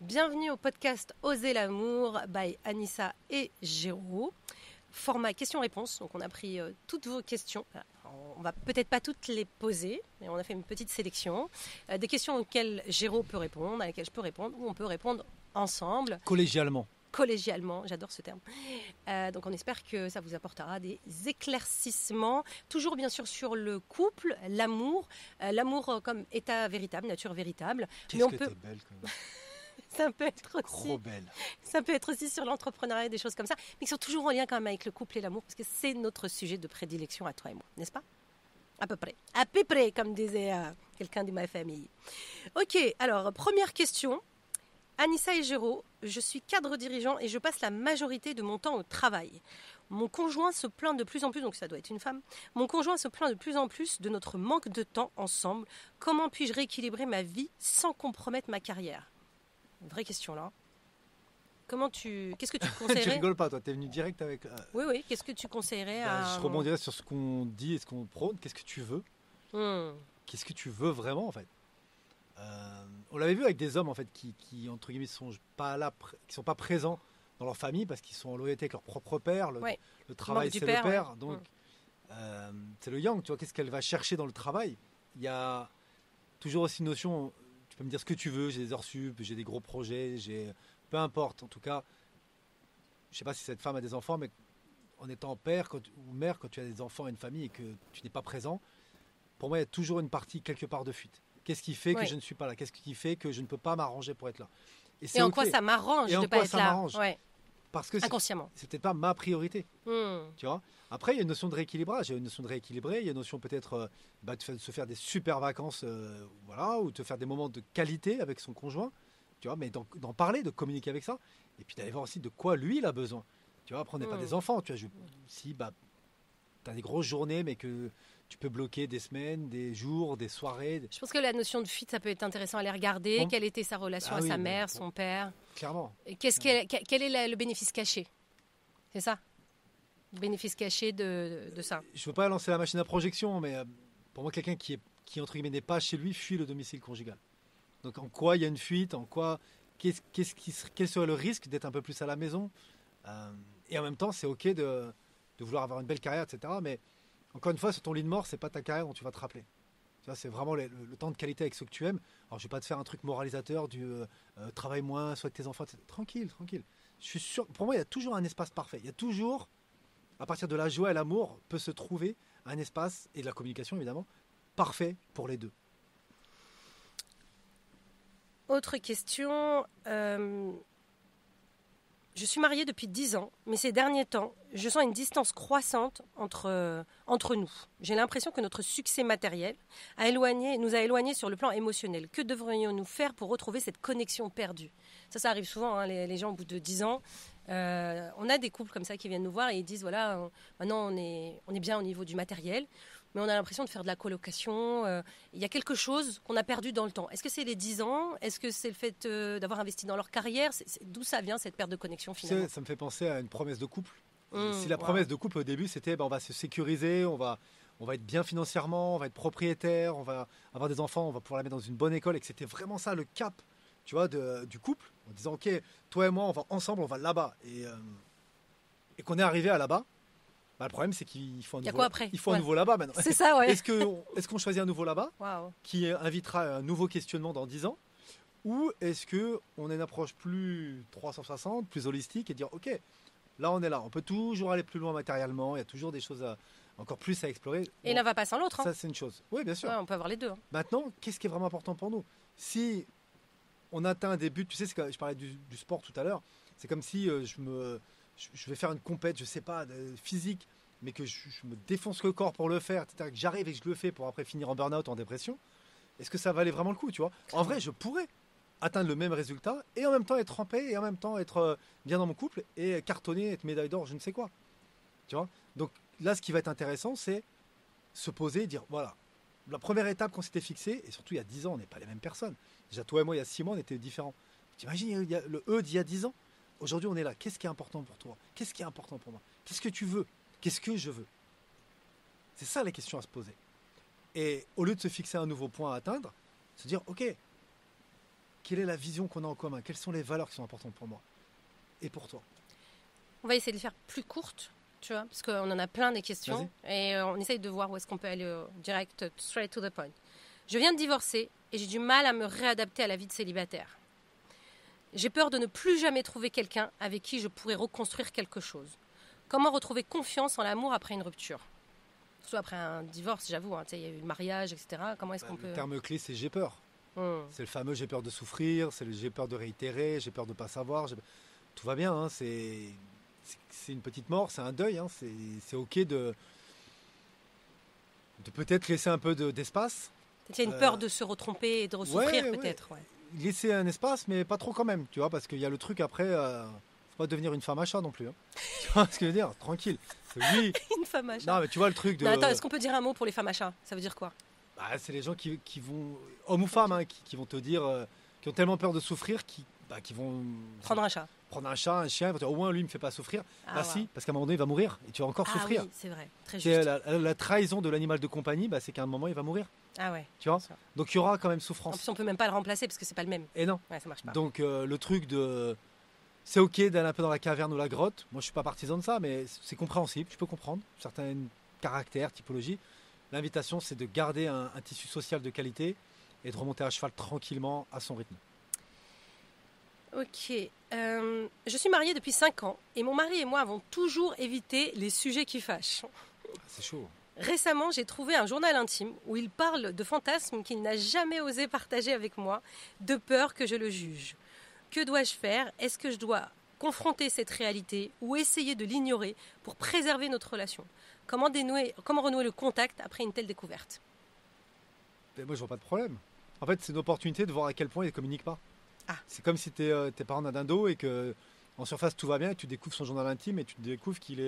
Bienvenue au podcast Oser l'amour by Anissa et Géraud. Format questions-réponses. Donc on a pris toutes vos questions. On va peut-être pas toutes les poser, mais on a fait une petite sélection. Des questions auxquelles Géraud peut répondre, à lesquelles je peux répondre, ou on peut répondre ensemble. Collégialement, J'adore ce terme. Donc on espère que ça vous apportera des éclaircissements, toujours bien sûr sur le couple, l'amour, l'amour comme état véritable, nature véritable. Qu'est-ce que t'es belle quand même. Ça peut être aussi, Trop belle. ça peut être aussi sur l'entrepreneuriat, des choses comme ça, mais qui sont toujours en lien quand même avec le couple et l'amour, parce que c'est notre sujet de prédilection à toi et moi, n'est-ce pas? À peu près, comme disait quelqu'un de ma famille. Ok, alors première question. Anissa et Géraud, je suis cadre dirigeant et je passe la majorité de mon temps au travail. Mon conjoint se plaint de plus en plus, donc ça doit être une femme, mon conjoint se plaint de plus en plus de notre manque de temps ensemble. Comment puis-je rééquilibrer ma vie sans compromettre ma carrière? Vraie question là. Qu'est-ce que tu Tu conseillerais? rigoles pas, toi, t'es venu direct avec. Oui, qu'est-ce que tu conseillerais à... Je rebondirais sur ce qu'on dit et ce qu'on prône. Qu'est-ce que tu veux? Qu'est-ce que tu veux vraiment en fait? On l'avait vu avec des hommes en fait qui entre guillemets sont pas là, qui sont pas présents dans leur famille parce qu'ils sont en loyauté avec leur propre père. Le travail c'est le père, ouais. donc c'est le yang. Tu vois, qu'est-ce qu'elle va chercher dans le travail? Il y a toujours aussi une notion. Tu peux me dire ce que tu veux. J'ai des heures sup, j'ai des gros projets, peu importe. En tout cas, je sais pas si cette femme a des enfants, mais en étant père ou mère, quand tu as des enfants et une famille et que tu n'es pas présent, pour moi il y a toujours une partie quelque part de fuite. Qu'est-ce qui fait que je ne suis pas là? Qu'est-ce qui fait que je ne peux pas m'arranger pour être là? Et en quoi ça m'arrange de ne pas être là? Parce que inconsciemment. C'est peut-être pas ma priorité. Tu vois. Après, il y a une notion de rééquilibrage. Il y a une notion de rééquilibrer. Il y a une notion peut-être de se faire des super vacances, ou de faire des moments de qualité avec son conjoint. Tu vois, mais d'en parler, de communiquer avec ça. Et puis d'aller voir aussi de quoi lui il a besoin. Tu vois, après, on n'est pas des enfants. Tu vois, si tu as des grosses journées, mais que tu peux bloquer des semaines, des jours, des soirées. Je pense que la notion de fuite, ça peut être intéressant à aller regarder. Quelle était sa relation à sa mère, son père? Clairement. Quel est le bénéfice caché? C'est ça? Le bénéfice caché de ça. Je ne veux pas lancer la machine à projection, mais pour moi, quelqu'un qui entre guillemets, n'est pas chez lui, fuit le domicile conjugal. Donc en quoi il y a une fuite? En quoi quel serait le risque d'être un peu plus à la maison? Et en même temps, c'est ok de vouloir avoir une belle carrière, etc. Mais encore une fois, sur ton lit de mort, c'est pas ta carrière dont tu vas te rappeler. Tu vois, c'est vraiment le temps de qualité avec ceux que tu aimes. Alors, je vais pas te faire un truc moralisateur du travaille moins, sois avec tes enfants, etc. Tranquille. Je suis sûr. Pour moi, il y a toujours un espace parfait. Il y a toujours, à partir de la joie et l'amour, peut se trouver un espace, et de la communication évidemment, parfait pour les deux. Autre question. Je suis mariée depuis 10 ans, mais ces derniers temps, je sens une distance croissante entre nous. J'ai l'impression que notre succès matériel nous a éloignés sur le plan émotionnel. Que devrions-nous faire pour retrouver cette connexion perdue? Ça arrive souvent, hein, les gens au bout de 10 ans. On a des couples comme ça qui viennent nous voir et ils disent, voilà, maintenant on est bien au niveau du matériel, mais on a l'impression de faire de la colocation. Il y a quelque chose qu'on a perdu dans le temps. Est-ce que c'est les 10 ans? Est-ce que c'est le fait d'avoir investi dans leur carrière? D'où ça vient cette perte de connexion finalement? Ça me fait penser à une promesse de couple. Si la promesse de couple au début c'était on va se sécuriser, on va être bien financièrement, on va être propriétaire, on va avoir des enfants, on va pouvoir la mettre dans une bonne école, et que c'était vraiment ça le cap, tu vois, du couple, en disant ok, toi et moi on va ensemble, on va là-bas, et qu'on est arrivé à là-bas. Le problème, c'est qu'il faut un nouveau là-bas maintenant. C'est ça, ouais. Est-ce qu'on choisit un nouveau là-bas qui invitera un nouveau questionnement dans 10 ans? Ou est-ce qu'on a une approche plus 360, plus holistique et dire, ok, là on est là, on peut toujours aller plus loin matériellement, il y a toujours des choses encore plus à explorer. Et l'un va pas sans l'autre. Ça, c'est une chose. Oui, bien sûr. Ouais, on peut avoir les deux. Hein. Maintenant, qu'est-ce qui est vraiment important pour nous? Si on atteint des buts, tu sais, je parlais du sport tout à l'heure, c'est comme si je vais faire une compète, je sais pas, physique, mais que je me défonce le corps pour le faire, etc., que j'arrive et que je le fais pour après finir en burn-out, en dépression. Est-ce que ça valait vraiment le coup, tu vois? En vrai, je pourrais atteindre le même résultat et en même temps être en paix et en même temps être bien dans mon couple et cartonner, être médaille d'or, je ne sais quoi. Tu vois? Donc là, ce qui va être intéressant, c'est se poser et dire, voilà, la première étape qu'on s'était fixée, et surtout il y a 10 ans, on n'est pas les mêmes personnes. Déjà, toi et moi, il y a 6 mois, on était différents. T'imagines, il y a le d'il y a 10 ans. Aujourd'hui, on est là. Qu'est-ce qui est important pour toi? Qu'est-ce qui est important pour moi? Qu'est-ce que tu veux? Qu'est-ce que je veux? C'est ça la question à se poser. Et au lieu de se fixer un nouveau point à atteindre, se dire, ok, quelle est la vision qu'on a en commun, quelles sont les valeurs qui sont importantes pour moi et pour toi. On va essayer de les faire plus courtes, tu vois, parce qu'on en a plein des questions. Et on essaye de voir où est-ce qu'on peut aller direct, straight to the point. Je viens de divorcer et j'ai du mal à me réadapter à la vie de célibataire. J'ai peur de ne plus jamais trouver quelqu'un avec qui je pourrais reconstruire quelque chose. Comment retrouver confiance en l'amour après une rupture ? Surtout après un divorce, j'avoue, hein, il y a eu le mariage, etc. Comment est-ce qu'on peut... Le terme clé, c'est j'ai peur. C'est le fameux j'ai peur de souffrir, c'est le j'ai peur de réitérer, j'ai peur de ne pas savoir. Tout va bien, hein, c'est une petite mort, c'est un deuil. Hein, c'est OK de peut-être laisser un peu d'espace. Il y a une peur de se retromper et de ressouffrir, peut-être. Ouais. Laisser un espace, mais pas trop quand même, tu vois, parce qu'il y a le truc après, faut pas devenir une femme à chat non plus. Hein. Tu vois ce que je veux dire ? Tranquille. Oui. Une femme à chat. Non, mais tu vois le truc de... Non, attends, est-ce qu'on peut dire un mot pour les femmes à chat ? Ça veut dire quoi ? C'est les gens qui vont, hommes ou femmes, hein, qui vont te dire, qui ont tellement peur de souffrir, qui vont... Prendre un chat. Prendre un chat, un chien, ils vont dire, au moins lui, il me fait pas souffrir. Si, parce qu'à un moment donné, il va mourir et tu vas encore souffrir. Oui, c'est vrai, très juste. La trahison de l'animal de compagnie, c'est qu'à un moment, il va mourir. Ah ouais. Tu vois ? Donc il y aura quand même souffrance. En plus, on peut même pas le remplacer parce que c'est pas le même. Et non. Ouais, ça marche pas. Donc le truc de... C'est OK d'aller un peu dans la caverne ou la grotte. Moi, je suis pas partisan de ça, mais c'est compréhensible. Je peux comprendre certains caractères, typologies. L'invitation, c'est de garder un tissu social de qualité et de remonter à cheval tranquillement à son rythme. Ok. Je suis mariée depuis 5 ans et mon mari et moi avons toujours évité les sujets qui fâchent. C'est chaud. Récemment, j'ai trouvé un journal intime où il parle de fantasmes qu'il n'a jamais osé partager avec moi, de peur que je le juge. Que dois-je faire ? Est-ce que je dois confronter cette réalité ou essayer de l'ignorer pour préserver notre relation ? Comment renouer le contact après une telle découverte ? Moi, je vois pas de problème. En fait, c'est une opportunité de voir à quel point il ne communique pas. C'est comme si tes parents d'un dindon et que en surface tout va bien et tu découvres son journal intime et tu découvres qu'il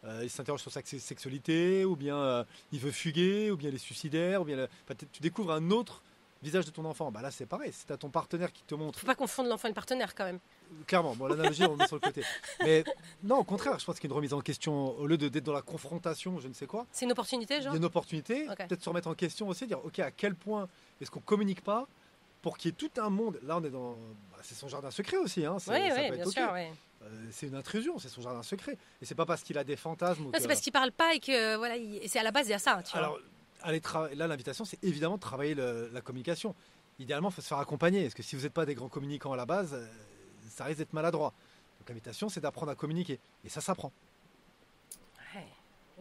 il s'interroge sur sa sexualité ou bien il veut fuguer ou bien il est suicidaire ou bien tu découvres un autre visage de ton enfant. Là, c'est pareil. Si tu as ton partenaire qui te montre... Faut pas confondre l'enfant et le partenaire quand même. Clairement, l'analogie, on le met sur le côté. Mais non, au contraire, je pense qu'il y a une remise en question. Au lieu d'être dans la confrontation, je ne sais quoi. C'est une opportunité, genre ? Il y a une opportunité, peut-être se remettre en question aussi, dire, OK, à quel point est-ce qu'on ne communique pas pour qu'il y ait tout un monde... Là, on est dans... c'est son jardin secret aussi. Hein. Oui, bien sûr, oui. C'est une intrusion, c'est son jardin secret. Et c'est pas parce qu'il a des fantasmes... C'est parce qu'il parle pas et que, c'est à la base, il y a ça, tu vois. Alors, là, l'invitation, c'est évidemment de travailler la communication. Idéalement, il faut se faire accompagner. Parce que si vous n'êtes pas des grands communicants à la base, ça risque d'être maladroit. Donc l'invitation, c'est d'apprendre à communiquer. Et ça s'apprend. Ouais,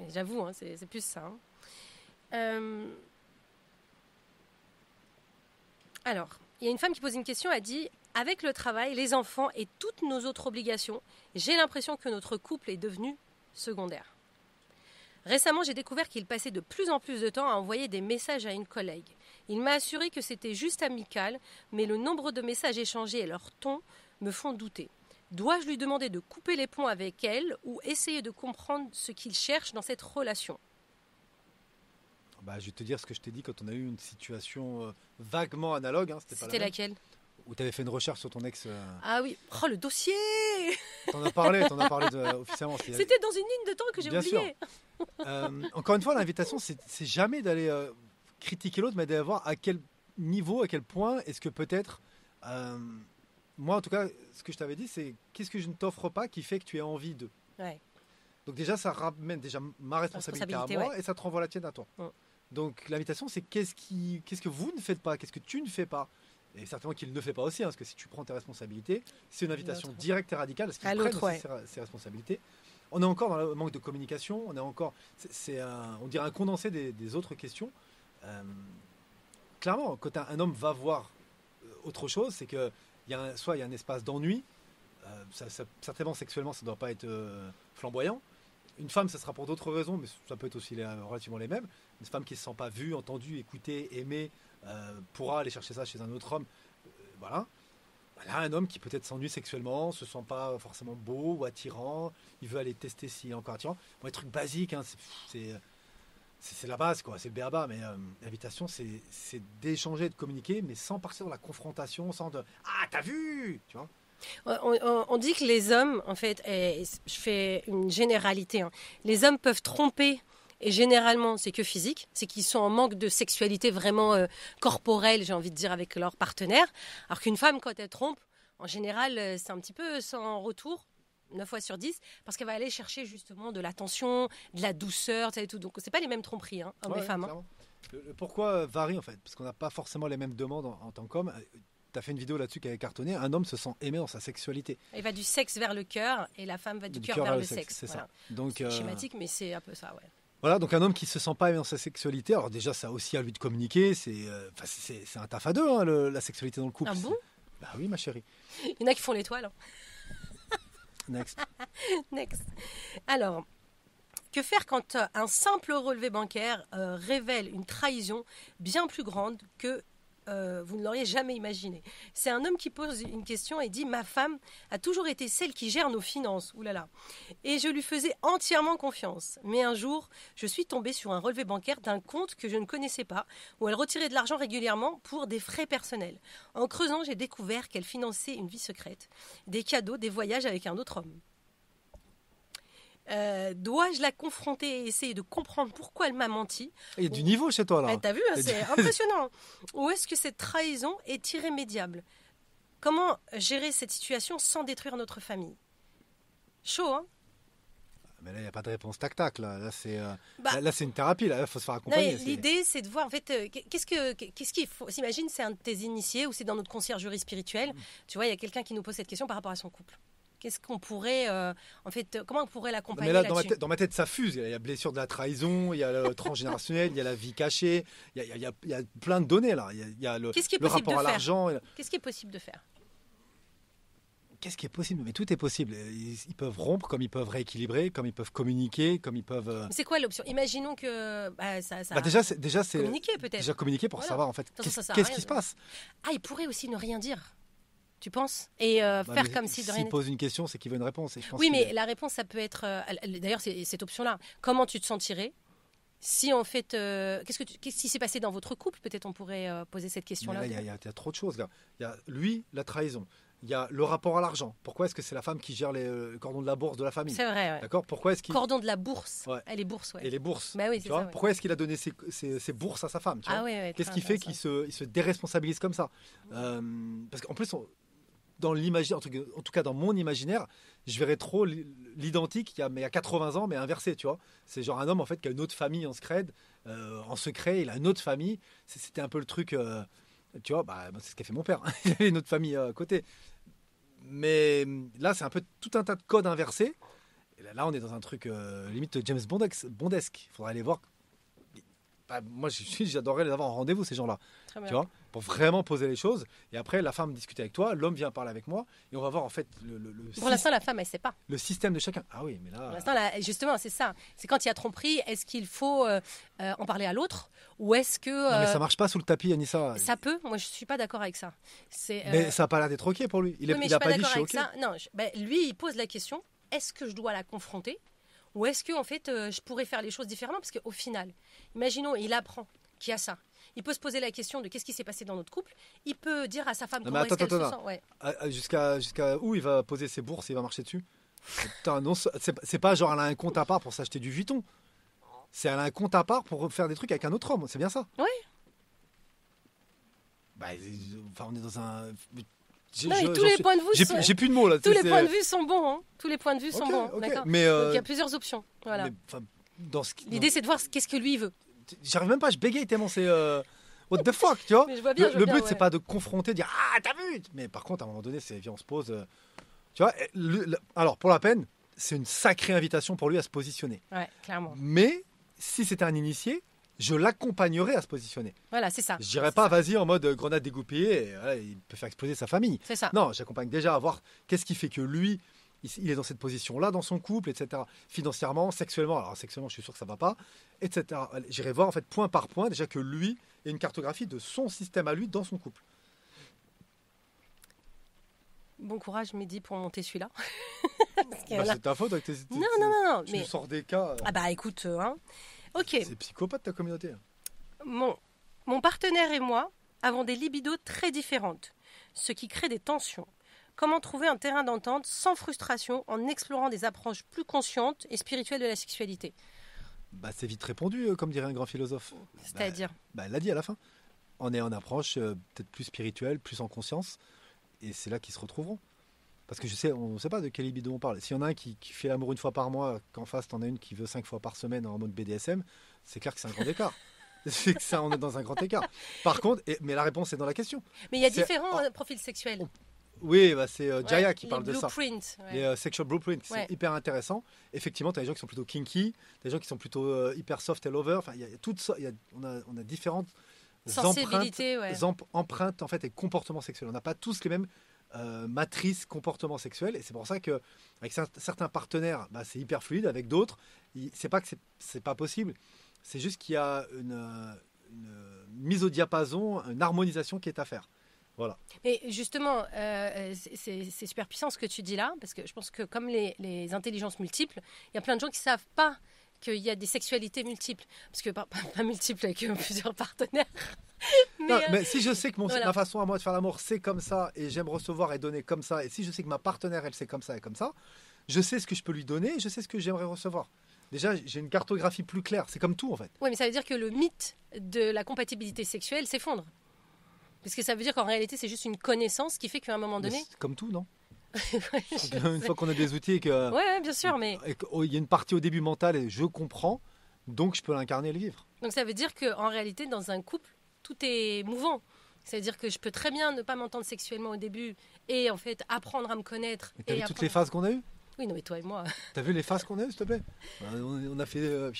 j'avoue, hein, c'est plus ça. Hein. Alors, il y a une femme qui pose une question, elle dit « Avec le travail, les enfants et toutes nos autres obligations, j'ai l'impression que notre couple est devenu secondaire. Récemment, j'ai découvert qu'il passait de plus en plus de temps à envoyer des messages à une collègue. Il m'a assuré que c'était juste amical, mais le nombre de messages échangés et leur ton me font douter. Dois-je lui demander de couper les ponts avec elle ou essayer de comprendre ce qu'il cherche dans cette relation ? » Je vais te dire ce que je t'ai dit quand on a eu une situation vaguement analogue. Hein, c'était laquelle ? Où tu avais fait une recherche sur ton ex. Ah oui, le dossier. T'en as parlé officiellement. C'était dans une ligne de temps que j'ai oublié. Encore une fois, l'invitation, c'est jamais d'aller critiquer l'autre, mais d'aller voir à quel niveau, à quel point est-ce que peut-être... moi, en tout cas, ce que je t'avais dit, c'est qu'est-ce que je ne t'offre pas qui fait que tu aies envie de. Ouais. Donc déjà, ça ramène ma responsabilité à moi et ça te renvoie la tienne à toi. Donc l'invitation, c'est qu'est-ce que vous ne faites pas, qu'est-ce que tu ne fais pas. Et certainement qu'il ne le fait pas aussi, hein, parce que si tu prends tes responsabilités, c'est une invitation directe et radicale, parce qu'il prenne ses responsabilités. On est encore dans le manque de communication, on est encore, on dirait un condensé des autres questions. Clairement, quand un homme va voir autre chose, c'est que soit il y a un espace d'ennui, certainement sexuellement ça ne doit pas être flamboyant. Une femme, ça sera pour d'autres raisons, mais ça peut être aussi relativement les mêmes. Une femme qui ne se sent pas vue, entendue, écoutée, aimée, pourra aller chercher ça chez un autre homme. Voilà. Là, un homme qui peut-être s'ennuie sexuellement, se sent pas forcément beau ou attirant, il veut aller tester s'il est encore attirant. Bon, les trucs basiques, hein, c'est la base, quoi, c'est le b.a.-ba, mais l'invitation, c'est d'échanger, de communiquer, mais sans partir dans la confrontation, sans de « Ah, t'as vu ?» tu vois. On dit que les hommes, en fait, je fais une généralité, hein, les hommes peuvent tromper et généralement c'est que physique, c'est qu'ils sont en manque de sexualité vraiment corporelle, j'ai envie de dire, avec leur partenaire. Alors qu'une femme, quand elle trompe, en général, c'est un petit peu sans retour. 9 fois sur 10, parce qu'elle va aller chercher justement de l'attention, de la douceur, et tout. Donc, c'est pas les mêmes tromperies, hein, hommes et femmes. Hein. Le pourquoi varie, en fait, parce qu'on n'a pas forcément les mêmes demandes en tant qu'homme. Tu as fait une vidéo là-dessus qui avait cartonné. Un homme se sent aimé dans sa sexualité. Il va du sexe vers le cœur, et la femme va du cœur vers le sexe. C'est voilà. ça. Donc, c'est schématique, mais c'est un peu ça, ouais. Voilà, donc un homme qui se sent pas aimé dans sa sexualité, alors déjà, ça a aussi à lui de communiquer. C'est un taf à deux, hein, la sexualité dans le couple. Ah bon ? Bah oui, ma chérie. Il y en a qui font l'étoile. Hein. Next. Next. Alors, que faire quand un simple relevé bancaire révèle une trahison bien plus grande que vous ne l'auriez jamais imaginé? C'est un homme qui pose une question et dit « Ma femme a toujours été celle qui gère nos finances. » Ouh là là. Et je lui faisais entièrement confiance. Mais un jour, je suis tombée sur un relevé bancaire d'un compte que je ne connaissais pas, où elle retirait de l'argent régulièrement pour des frais personnels. En creusant, j'ai découvert qu'elle finançait une vie secrète, des cadeaux, des voyages avec un autre homme. Dois-je la confronter et essayer de comprendre pourquoi elle m'a menti? Il y a du niveau chez toi là. T'as vu, c'est impressionnant. Ou est-ce que cette trahison est irrémédiable? Comment gérer cette situation sans détruire notre famille? Chaud, hein? Mais là, il n'y a pas de réponse tac-tac. Là c'est une thérapie. Là, il faut se faire accompagner. L'idée, c'est de voir, en fait, qu'est-ce qu'il faut. S'imagine, c'est un de tes initiés ou c'est dans notre conciergerie spirituelle. Tu vois, il y a quelqu'un qui nous pose cette question par rapport à son couple. Qu'est-ce qu'on pourrait, comment on pourrait l'accompagner là, là-dessus? dans ma tête, ça fuse. Il y a blessure de la trahison, il y a le transgénérationnel, il y a la vie cachée, il y a plein de données là. Il y a le rapport à l'argent. Qu'est-ce qui est possible de faire? Qu'est-ce qui est possible? Mais tout est possible. Ils peuvent rompre, comme ils peuvent rééquilibrer, comme ils peuvent communiquer, comme ils peuvent. C'est quoi l'option? Imaginons que déjà c'est communiquer peut-être. Déjà communiquer pour savoir en fait qu'est-ce qui se passe. Ah, il pourrait aussi ne rien dire. Tu penses? Et faire comme si de rien. S'il pose une question, c'est qu'il veut une réponse. Et je pense oui, mais la réponse, ça peut être. D'ailleurs, c'est cette option-là. Comment tu te sentirais si en fait, qu'est-ce qui s'est passé dans votre couple? Peut-être on pourrait poser cette question-là. Il y a trop de choses là. Il y a lui, la trahison. Il y a le rapport à l'argent. Pourquoi est-ce que c'est la femme qui gère le cordon de la bourse de la famille? C'est vrai. Ouais. D'accord. Pourquoi est-ce qu'il cordon de la bourse? Ouais. Elle est bourse, ouais. Et les bourses. Bah oui, tu vois. Pourquoi est-ce qu'il a donné ses bourses à sa femme? Qu'est-ce qui fait qu'il se déresponsabilise comme ça? Parce qu'en plus, dans l'imaginaire, en tout cas dans mon imaginaire, je verrais trop l'identique il y a 80 ans, mais inversé, tu vois. C'est genre un homme en fait qui a une autre famille en secret, il a une autre famille. C'était un peu le truc, tu vois. C'est ce qu'a fait mon père. Il avait une autre famille à côté. Mais là, c'est un peu tout un tas de codes inversés. Et là, on est dans un truc limite James Bondesque. Il faudrait aller voir. Moi, j'adorerais les avoir en rendez-vous, ces gens-là. Tu vois, pour vraiment poser les choses. Et après, la femme discute avec toi, l'homme vient parler avec moi. Et on va voir, en fait, pour l'instant, la femme, elle ne sait pas. Le système de chacun. Ah oui, mais là. Pour l'instant, justement, c'est ça. C'est quand il y a tromperie, est-ce qu'il faut en parler à l'autre? Ou est-ce que. Non, mais ça ne marche pas sous le tapis, Anissa. Ça peut. Moi, je ne suis pas d'accord avec ça. Mais ça n'a pas l'air d'être OK pour lui. Il n'a pas dit je suis OK. Non, lui, il pose la question, est-ce que je dois la confronter? Ou est-ce que en fait, je pourrais faire les choses différemment? Parce qu'au final, imaginons, il apprend qu'il y a ça. Il peut se poser la question de qu'est-ce qui s'est passé dans notre couple. Il peut dire à sa femme comment est-ce qu'elle se sent. Ouais. Jusqu'à où il va poser ses bourses et il va marcher dessus? Putain, non, c'est pas genre elle a un compte à part pour s'acheter du Vuitton. C'est elle a un compte à part pour faire des trucs avec un autre homme. C'est bien ça? Oui. On est dans un... tous les points de vue j'ai plus de mots là. Tous les points de vue sont bons. Hein. Tous les points de vue sont bons. Okay. D'accord. Mais donc il y a plusieurs options. Voilà. L'idée c'est de voir qu'est-ce que lui veut. J'arrive même pas, je bégaye tellement c'est what the fuck, tu vois. Mais je vois bien, le but c'est pas de confronter, de dire ah t'as vu. Mais par contre à un moment donné c'est viens on se pose. Tu vois. Alors pour la peine c'est une sacrée invitation pour lui à se positionner. Ouais, clairement. Mais si c'était un initié, je l'accompagnerais à se positionner. Voilà, c'est ça. Je dirais pas, vas-y, en mode grenade dégoupillée, et, voilà, il peut faire exploser sa famille. C'est ça. Non, j'accompagne déjà à voir qu'est-ce qui fait que lui, il est dans cette position-là, dans son couple, etc. Financièrement, sexuellement, alors sexuellement, je suis sûr que ça va pas, etc. J'irai voir, en fait, point par point, déjà que lui ait une cartographie de son système à lui dans son couple. Bon courage, Mehdi, pour monter celui-là. C'est ta faute avec tes... Non. Tu nous sors des cas... écoute, hein. Ok. C'est psychopathe ta communauté. Mon partenaire et moi avons des libidos très différentes, ce qui crée des tensions. Comment trouver un terrain d'entente sans frustration en explorant des approches plus conscientes et spirituelles de la sexualité? Bah, c'est vite répondu, comme dirait un grand philosophe. C'est-à-dire Elle l'a dit à la fin. On est en approche peut-être plus spirituelle, plus en conscience, et c'est là qu'ils se retrouveront. Parce que on ne sait pas de quel libido on parle. S'il y en a un qui fait l'amour une fois par mois, qu'en face, t'en as une qui veut 5 fois par semaine en mode BDSM, c'est clair que c'est un grand écart. C'est que ça, on est dans un grand écart. Par contre, mais la réponse est dans la question. Mais il y a différents profils sexuels. Oui, c'est Jaya qui parle de ça. Les sexual blueprints, c'est hyper intéressant. Effectivement, tu as des gens qui sont plutôt kinky, des gens qui sont plutôt hyper soft et lover. Enfin, il y a toutes ça. On a différentes empreintes en fait, et comportements sexuels. On n'a pas tous les mêmes matrices comportements sexuels. Et c'est pour ça qu'avec certains partenaires, c'est hyper fluide. Avec d'autres, c'est pas que c'est pas possible. C'est juste qu'il y a une mise au diapason, une harmonisation qui est à faire. Voilà. Mais justement, c'est super puissant ce que tu dis là, parce que je pense que comme les intelligences multiples, il y a plein de gens qui ne savent pas qu'il y a des sexualités multiples. Parce que pas multiples avec plusieurs partenaires. mais si je sais que ma façon à moi de faire l'amour, c'est comme ça, et j'aime recevoir et donner comme ça, et si je sais que ma partenaire, elle, c'est comme ça et comme ça, je sais ce que je peux lui donner, et je sais ce que j'aimerais recevoir. Déjà, j'ai une cartographie plus claire. C'est comme tout, en fait. Oui, mais ça veut dire que le mythe de la compatibilité sexuelle s'effondre. Parce que ça veut dire qu'en réalité, c'est juste une connaissance qui fait qu'à un moment donné... C'est comme tout, non? Une fois qu'on a des outils et que... Oui, bien sûr, mais... Il y a une partie au début mentale et je comprends, donc je peux l'incarner et le vivre. Donc ça veut dire qu'en réalité, dans un couple, tout est mouvant. C'est-à-dire que je peux très bien ne pas m'entendre sexuellement au début et en fait apprendre à me connaître. Mais t'as vu toutes les phases qu'on a eues? Oui, non, mais toi et moi. T'as vu les phases qu'on a eues, s'il te plaît? On a fait.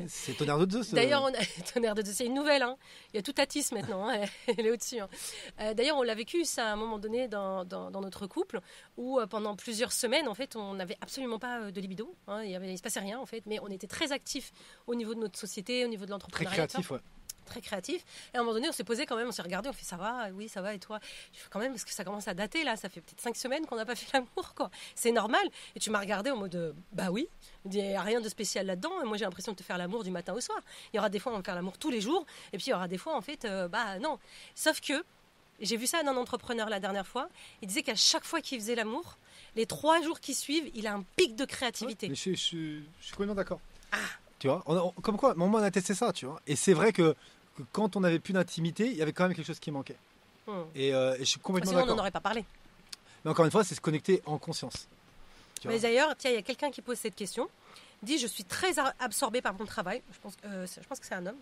C'est Tonnerre de Zeus. D'ailleurs, Tonnerre de Zeus, c'est une nouvelle. Hein. Il y a tout Atis maintenant. Hein. Elle est au-dessus. Hein. D'ailleurs, on l'a vécu ça à un moment donné dans notre couple où pendant plusieurs semaines, en fait, on n'avait absolument pas de libido. Hein. Il se passait rien, en fait, mais on était très actifs au niveau de notre société, au niveau de l'entrepreneuriat. Très créatif, ouais. Très créatif. Et à un moment donné, on s'est posé quand même, on s'est regardé, on fait ça va, oui, ça va, et toi? Je fais quand même, parce que ça commence à dater là, ça fait peut-être 5 semaines qu'on n'a pas fait l'amour, quoi. C'est normal. Et tu m'as regardé en mode, bah oui, il n'y a rien de spécial là-dedans. Et moi, j'ai l'impression de te faire l'amour du matin au soir. Il y aura des fois, on va faire l'amour tous les jours, et puis il y aura des fois, en fait, bah non. Sauf que, j'ai vu ça d'un entrepreneur la dernière fois, il disait qu'à chaque fois qu'il faisait l'amour, les 3 jours qui suivent, il a un pic de créativité. Ouais, mais je suis complètement d'accord. Ah. Tu vois, comme quoi, moi, on a testé ça, tu vois. Et c'est vrai que quand on n'avait plus d'intimité, il y avait quand même quelque chose qui manquait. Et je suis complètement d'accord. Sinon, on n'en aurait pas parlé. Mais encore une fois, c'est se connecter en conscience. Mais d'ailleurs, tiens, il y a quelqu'un qui pose cette question. Il dit, je suis très absorbé par mon travail. Je pense que c'est un homme.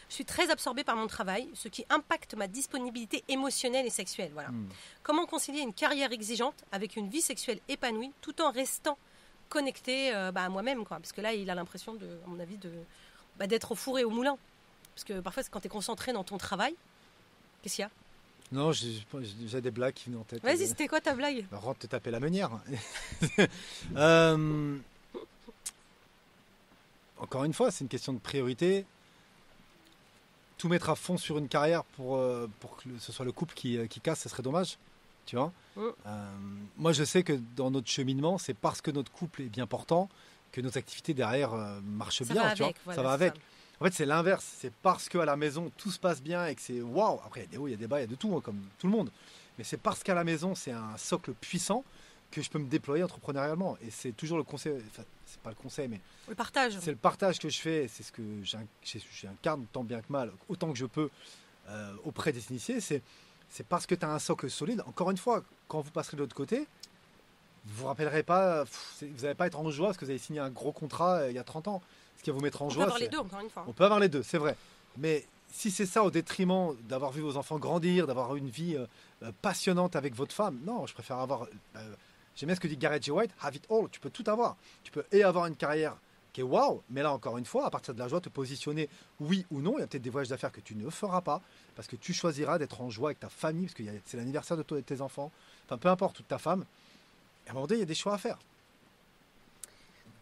Je suis très absorbé par mon travail, ce qui impacte ma disponibilité émotionnelle et sexuelle. Voilà. Comment concilier une carrière exigeante avec une vie sexuelle épanouie tout en restant connecté à moi-même, quoi. Parce que là, il a l'impression, à mon avis, d'être au four et au moulin. Parce que parfois, quand tu es concentré dans ton travail, qu'est-ce qu'il y a? Non, j'ai des blagues qui venaient en tête. Vas-y, c'était quoi ta blague? Rentre te taper la meunière. Encore une fois, c'est une question de priorité. Tout mettre à fond sur une carrière pour que ce soit le couple qui casse, ce serait dommage. Tu vois. Moi, je sais que dans notre cheminement, c'est parce que notre couple est bien portant que nos activités derrière marchent bien. Ça va avec. En fait, c'est l'inverse. C'est parce qu'à la maison, tout se passe bien et que c'est waouh. Après, il y a des hauts, il y a des bas, il y a de tout, hein, comme tout le monde. Mais c'est parce qu'à la maison, c'est un socle puissant que je peux me déployer entrepreneurialement. Et c'est toujours le conseil, enfin, c'est pas le conseil, mais le partage. C'est le partage que je fais. C'est ce que j'incarne tant bien que mal, autant que je peux auprès des initiés. C'est parce que tu as un socle solide. Encore une fois, quand vous passerez de l'autre côté, vous vous rappellerez pas, vous n'allez pas être en joie parce que vous avez signé un gros contrat il y a 30 ans. Ce qui va vous mettre en joie. On peut avoir les deux, encore une fois. On peut avoir les deux, c'est vrai. Mais si c'est ça au détriment d'avoir vu vos enfants grandir, d'avoir une vie passionnante avec votre femme, non, je préfère avoir. J'aime bien ce que dit Gareth J. White, have it all. Tu peux tout avoir. Tu peux avoir une carrière qui est waouh, mais là, encore une fois, à partir de la joie, te positionner oui ou non. Il y a peut-être des voyages d'affaires que tu ne feras pas parce que tu choisiras d'être en joie avec ta famille, parce que c'est l'anniversaire de toi et de tes enfants. Enfin, peu importe, toute ta femme. Et à un moment donné, il y a des choix à faire.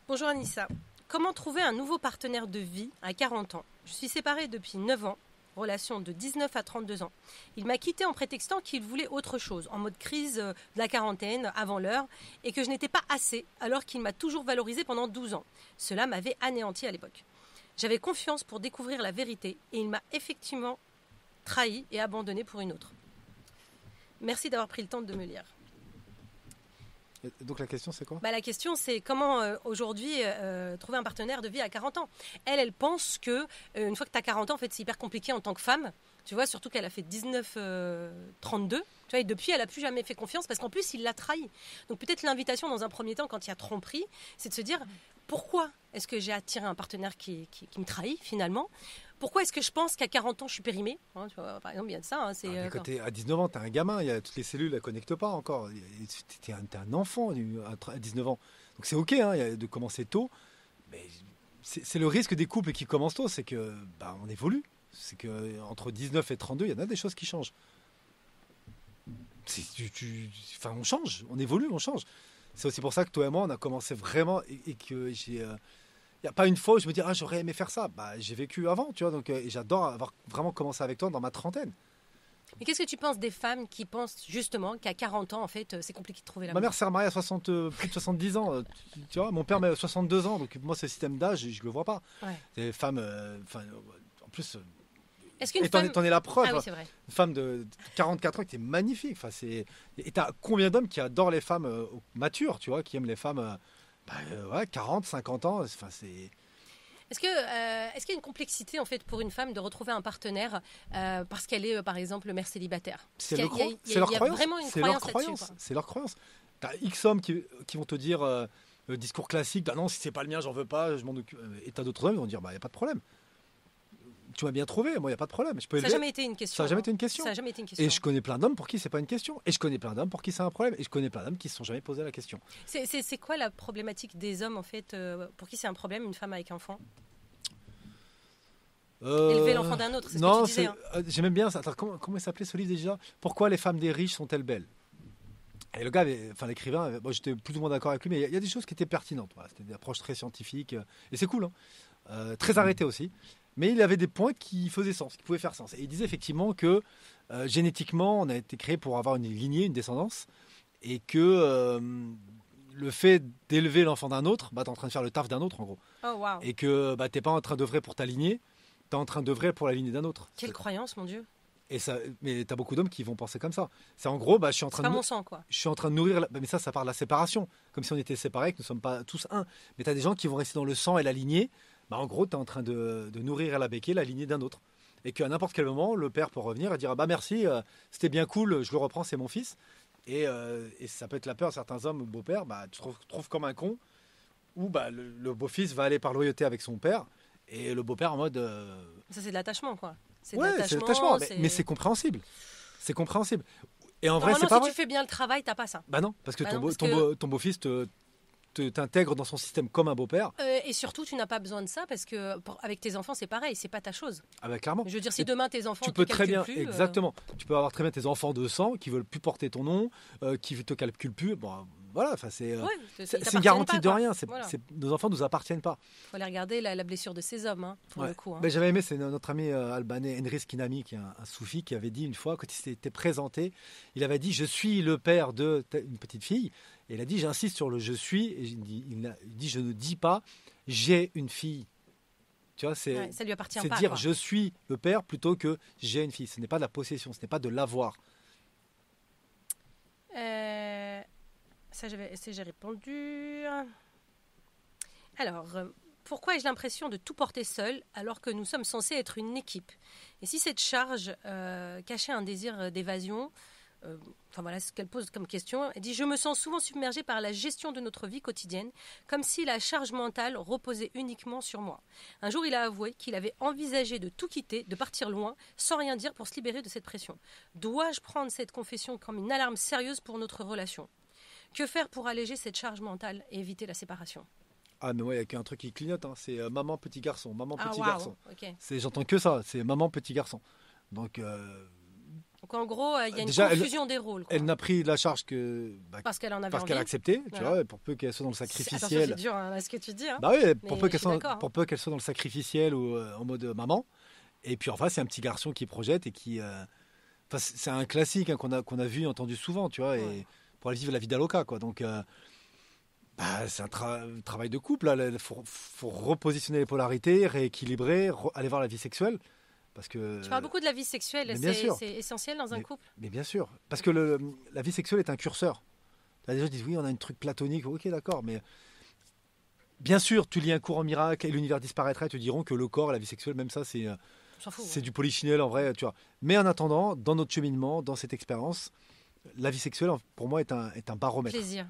Bonjour Anissa. Comment trouver un nouveau partenaire de vie à 40 ans? Je suis séparée depuis 9 ans, relation de 19 à 32 ans. Il m'a quitté en prétextant qu'il voulait autre chose, en mode crise de la quarantaine, avant l'heure, et que je n'étais pas assez, alors qu'il m'a toujours valorisée pendant 12 ans. Cela m'avait anéanti à l'époque. J'avais confiance pour découvrir la vérité, et il m'a effectivement trahi et abandonné pour une autre. Merci d'avoir pris le temps de me lire. Et donc la question, c'est quoi? Bah, la question, c'est comment aujourd'hui trouver un partenaire de vie à 40 ans. Elle pense que une fois que tu as 40 ans, en fait, c'est hyper compliqué en tant que femme. Tu vois, surtout qu'elle a fait 19-32. Tu vois, et depuis, elle n'a plus jamais fait confiance parce qu'en plus, il l'a trahi. Donc peut-être l'invitation dans un premier temps, quand il y a tromperie, c'est de se dire pourquoi est-ce que j'ai attiré un partenaire qui me trahit finalement? Pourquoi est-ce que je pense qu'à 40 ans, je suis périmée, tu vois, par exemple, il y a de ça. Hein, c'est, À 19 ans, tu es un gamin, toutes les cellules ne connectent pas encore. Tu es un enfant à 19 ans. Donc c'est OK de commencer tôt, mais c'est le risque des couples qui commencent tôt, c'est que on évolue. C'est qu'entre 19 et 32, il y en a des choses qui changent. On change, on évolue, on change. C'est aussi pour ça que toi et moi, on a commencé vraiment et que j'ai... Il n'y a pas une fois où je me dis j'aurais aimé faire ça. J'ai vécu avant, tu vois, donc et j'adore avoir vraiment commencé avec toi dans ma trentaine. Mais qu'est-ce que tu penses des femmes qui pensent justement qu'à 40 ans, en fait, c'est compliqué de trouver l'amour? Ma mère s'est remariée à plus de 70 ans. Tu vois, mon père a 62 ans, donc moi, ce système d'âge, je ne le vois pas. Ouais. Les femmes, en plus, est-ce qu'une t'en es la preuve. Ah oui, c'est vrai. Une femme de 44 ans qui est magnifique. Et tu as combien d'hommes qui adorent les femmes matures, tu vois, qui aiment les femmes 40, 50 ans. C'est... Est-ce qu'il y a une complexité en fait pour une femme de retrouver un partenaire parce qu'elle est par exemple mère célibataire? C'est leur croyance. Vraiment une croyance là-dessus. C'est leur croyance. T'as X hommes qui vont te dire le discours classique, non, si c'est pas le mien, j'en veux pas, je m'en occupe. Et t'as d'autres hommes qui vont dire, y a pas de problème. Tu m'as bien trouvé, moi, il n'y a pas de problème. Ça n'a jamais été une question. Ça n'a jamais été une question. Ça a jamais été une question. Et je connais plein d'hommes pour qui c'est pas une question. Et je connais plein d'hommes pour qui c'est un problème. Et je connais plein d'hommes qui ne se sont jamais posé la question. C'est quoi la problématique des hommes, en fait, pour qui c'est un problème, une femme avec enfant? Élever l'enfant d'un autre, c'est ce que tu disais. J'aimais bien ça. Attends, comment il s'appelait ce livre déjà? Pourquoi les femmes des riches sont-elles belles? Et le gars, l'écrivain, j'étais plus ou moins d'accord avec lui, mais il y a des choses qui étaient pertinentes. Voilà, c'était des approches très scientifiques. Et c'est cool, très arrêté aussi. Mais il avait des points qui faisaient sens, qui pouvaient faire sens. Et il disait effectivement que génétiquement, on a été créé pour avoir une lignée, une descendance, et que le fait d'élever l'enfant d'un autre, tu es en train de faire le taf d'un autre, en gros. Oh, wow. Et que tu n'es pas en train d'œuvrer pour ta lignée, tu es en train d'œuvrer pour la lignée d'un autre. Quelle croyance, mon Dieu. Mais tu as beaucoup d'hommes qui vont penser comme ça. C'est en gros, je suis en train de... mon sang, quoi. Je suis en train de nourrir... Mais ça part de la séparation. Comme si on était séparés, que nous ne sommes pas tous un. Mais tu as des gens qui vont rester dans le sang et la lignée. En gros, tu es en train de nourrir à la béquille la lignée d'un autre. Et qu'à n'importe quel moment, le père peut revenir et dire merci, c'était bien cool, je le reprends, c'est mon fils. Et ça peut être la peur de certains hommes, beau-père, tu te trouves comme un con. Ou le beau-fils va aller par loyauté avec son père. Et le beau-père en mode... Ça, c'est de l'attachement, quoi. C'est de l'attachement, mais c'est compréhensible. C'est compréhensible. Et en vrai, c'est pas vrai. Si tu fais bien le travail, t'as pas ça. Non, parce que ton beau-fils t'intègre dans son système comme un beau-père. Et surtout, tu n'as pas besoin de ça parce que avec tes enfants, c'est pareil, c'est pas ta chose. Clairement. Je veux dire, si demain tes enfants tu peux très bien, exactement. Tu peux avoir très bien tes enfants de sang qui veulent plus porter ton nom, qui te calculent plus. Voilà, c'est une garantie de rien. Nos enfants nous appartiennent pas. Il faut aller regarder la blessure de ces hommes, pour le coup. J'avais aimé, c'est notre ami albanais Enris Kinami, qui est un soufi, qui avait dit une fois, quand il s'était présenté, il avait dit, je suis le père de une petite fille. Et il a dit, j'insiste sur le je suis. Et il dit, je ne dis pas, j'ai une fille. Tu vois, ça lui appartient pas. C'est dire, je suis le père plutôt que j'ai une fille. Ce n'est pas de la possession, ce n'est pas de l'avoir. Ça, j'ai répondu. Alors, pourquoi ai-je l'impression de tout porter seul alors que nous sommes censés être une équipe? Et si cette charge cachait un désir d'évasion, voilà ce qu'elle pose comme question. Elle dit, je me sens souvent submergée par la gestion de notre vie quotidienne, comme si la charge mentale reposait uniquement sur moi. Un jour, il a avoué qu'il avait envisagé de tout quitter, de partir loin, sans rien dire pour se libérer de cette pression. Dois-je prendre cette confession comme une alarme sérieuse pour notre relation? Que faire pour alléger cette charge mentale et éviter la séparation? Ah, mais il y a qu'un truc qui clignote, c'est maman, petit garçon, maman, petit garçon. Okay. J'entends que ça, c'est maman, petit garçon. Donc en gros, il y a une confusion des rôles. Quoi. Elle n'a pris la charge que parce qu'elle en avait parce qu'elle a accepté, tu vois, pour peu qu'elle soit dans le sacrificiel. C'est dur, ce que tu dis. Pour peu qu'elle soit dans le sacrificiel ou en mode maman. Et puis enfin, c'est un petit garçon qui projette et qui. C'est un classique qu'on a vu, entendu souvent, tu vois, et pour aller vivre la vie d'Aloca, quoi. Donc c'est un travail de couple. Il faut repositionner les polarités, rééquilibrer, aller voir la vie sexuelle. Parce que, tu parles beaucoup de la vie sexuelle, c'est essentiel dans un couple. Mais bien sûr, parce que la vie sexuelle est un curseur. Enfin, les gens disent oui, on a un truc platonique. Ok, d'accord, mais bien sûr, tu lis un cours en miracle et l'univers disparaîtrait. Ils te diront que le corps, la vie sexuelle, même ça, On s'en fout. c'est du polichinelle en vrai, tu vois. Mais en attendant, dans notre cheminement, dans cette expérience, la vie sexuelle, pour moi, est un baromètre. Plaisir.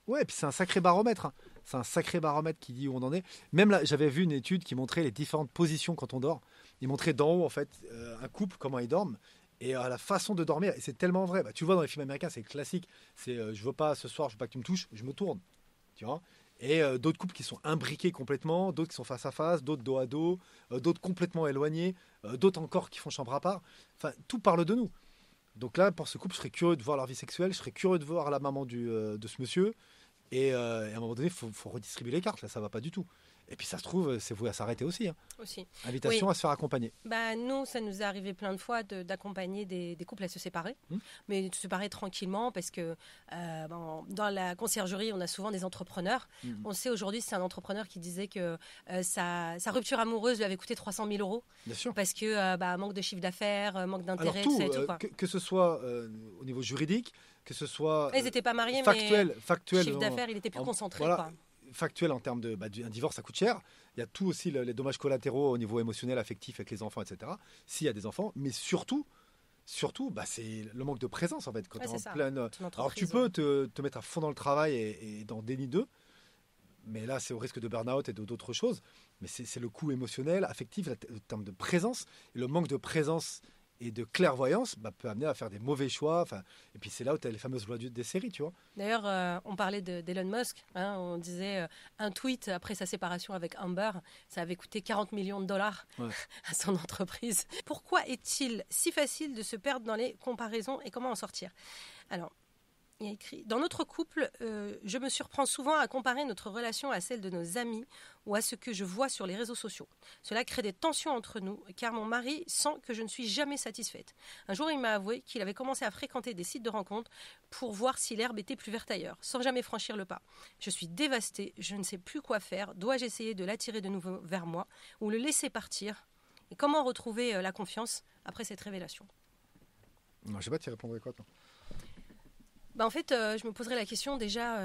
Ouais, et puis c'est un sacré baromètre. Hein. C'est un sacré baromètre qui dit où on en est. Même là, j'avais vu une étude qui montrait les différentes positions quand on dort. Il montrait d'en haut, en fait, un couple, comment ils dorment, et la façon de dormir. Et c'est tellement vrai. Bah, tu le vois dans les films américains, c'est classique. C'est je veux pas ce soir, je veux pas que tu me touches, je me tourne. Tu vois. Et d'autres couples qui sont imbriqués complètement, d'autres qui sont face à face, d'autres dos à dos, d'autres complètement éloignés, d'autres encore qui font chambre à part. Enfin, tout parle de nous. Donc là, pour ce couple, je serais curieux de voir leur vie sexuelle, je serais curieux de voir la maman de ce monsieur. Et à un moment donné, il faut redistribuer les cartes, là, ça va pas du tout. Et puis ça se trouve, c'est voué à s'arrêter aussi. Hein. Aussi. Invitation Oui. à se faire accompagner. Bah, nous, ça nous est arrivé plein de fois d'accompagner des couples à se séparer, mais de se séparer tranquillement parce que dans la conciergerie, on a souvent des entrepreneurs. On sait aujourd'hui, c'est un entrepreneur qui disait que sa rupture amoureuse lui avait coûté 300 000 euros. Bien sûr. Parce que manque de chiffre d'affaires, manque d'intérêt, Alors, tout ça et tout. Quoi. que ce soit au niveau juridique, que ce soit Ils n'étaient pas mariés, factuel, mais le chiffre d'affaires, il était plus concentré. Voilà, quoi. factuel en termes un divorce, ça coûte cher. Il y a tout aussi les dommages collatéraux au niveau émotionnel, affectif avec les enfants, etc. S'il y a des enfants, mais surtout, c'est le manque de présence en fait. Quand t'es en pleine... Alors tu peux te mettre à fond dans le travail et dans déni d'eux, mais là c'est au risque de burn-out et d'autres choses. Mais c'est le coût émotionnel, affectif, en termes de présence. Et le manque de présence et de clairvoyance peut amener à faire des mauvais choix. Et puis c'est là où tu as les fameuses lois des séries, tu vois. D'ailleurs, on parlait d'Elon Musk. Hein, on disait un tweet après sa séparation avec Amber, ça avait coûté 40 millions de dollars à son entreprise. Pourquoi est-il si facile de se perdre dans les comparaisons et comment en sortir? Alors, il y a écrit, dans notre couple, je me surprends souvent à comparer notre relation à celle de nos amis ou à ce que je vois sur les réseaux sociaux. Cela crée des tensions entre nous, car mon mari sent que je ne suis jamais satisfaite. Un jour, il m'a avoué qu'il avait commencé à fréquenter des sites de rencontres pour voir si l'herbe était plus verte ailleurs, sans jamais franchir le pas. Je suis dévastée, je ne sais plus quoi faire. Dois-je essayer de l'attirer de nouveau vers moi ou le laisser partir? Et comment retrouver la confiance après cette révélation? Non, je ne sais pas, tu répondrais quoi, toi? En fait, je me poserais la question déjà,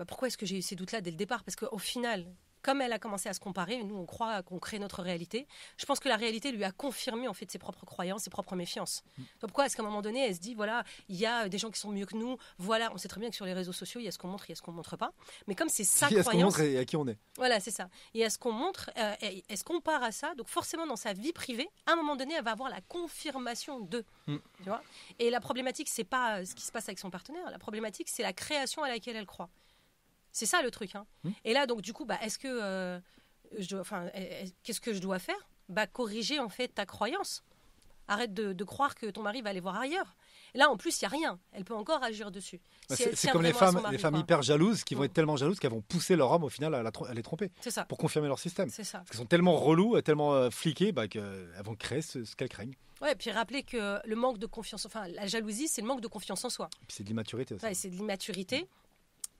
pourquoi est-ce que j'ai eu ces doutes-là dès le départ? Parce qu'au final, comme elle a commencé à se comparer, nous on croit qu'on crée notre réalité. Je pense que la réalité lui a confirmé en fait ses propres croyances, ses propres méfiances. Donc pourquoi est-ce qu'à un moment donné elle se dit voilà, il y a des gens qui sont mieux que nous, voilà, on sait très bien que sur les réseaux sociaux il y a ce qu'on montre, il y a ce qu'on montre pas. Mais comme c'est sa croyance, il y a ce qu'on montre et à qui on est. Voilà, c'est ça. Il y a ce qu'on montre, est-ce qu'on part à ça? Donc forcément dans sa vie privée, à un moment donné elle va avoir la confirmation de, tu vois. Et la problématique c'est pas ce qui se passe avec son partenaire, la problématique c'est la création à laquelle elle croit. C'est ça le truc. Hein. Et là, donc, du coup, est-ce que qu'est-ce que je dois faire? Corriger en fait ta croyance. Arrête de croire que ton mari va aller voir ailleurs. Et là, en plus, il n'y a rien. Elle peut encore agir dessus. C'est comme les femmes hyper jalouses qui vont être tellement jalouses qu'elles vont pousser leur homme au final à les tromper. C'est ça. Pour confirmer leur système. C'est ça. Parce qu'elles sont tellement relous, tellement fliquées qu'elles vont créer ce qu'elles craignent. Ouais, et puis rappeler que le manque de confiance, la jalousie, c'est le manque de confiance en soi. Et puis c'est de l'immaturité aussi. Ouais, c'est de l'immaturité.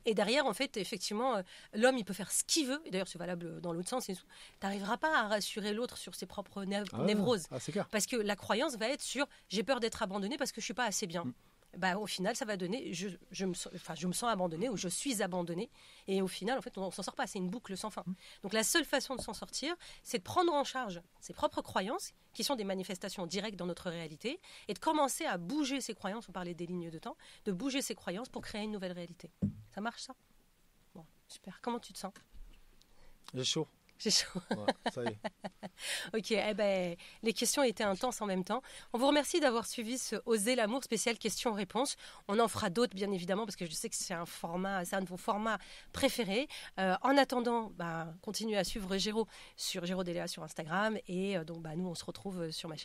Et derrière, en fait, effectivement, l'homme, il peut faire ce qu'il veut. Et d'ailleurs, c'est valable dans l'autre sens. Tu n'arriveras pas à rassurer l'autre sur ses propres névroses. C'est clair. Parce que la croyance va être sur « j'ai peur d'être abandonné parce que je ne suis pas assez bien ». Au final, ça va donner je me sens abandonné ou je suis abandonné. Et au final, en fait, on ne s'en sort pas. C'est une boucle sans fin. Donc, la seule façon de s'en sortir, c'est de prendre en charge ses propres croyances, qui sont des manifestations directes dans notre réalité, et de commencer à bouger ces croyances. On parlait des lignes de temps, de bouger ces croyances pour créer une nouvelle réalité. Ça marche, ça? Bon, super. Comment tu te sens? J'ai chaud. J'ai chaud. Ouais, ça y est. Ok, les questions étaient intenses en même temps. On vous remercie d'avoir suivi ce Oser l'amour spécial questions-réponses. On en fera d'autres, bien évidemment, parce que je sais que c'est un de vos formats préférés. En attendant, continuez à suivre Géraud sur Géraud Déléa sur Instagram. Et donc, nous, on se retrouve sur ma chaîne.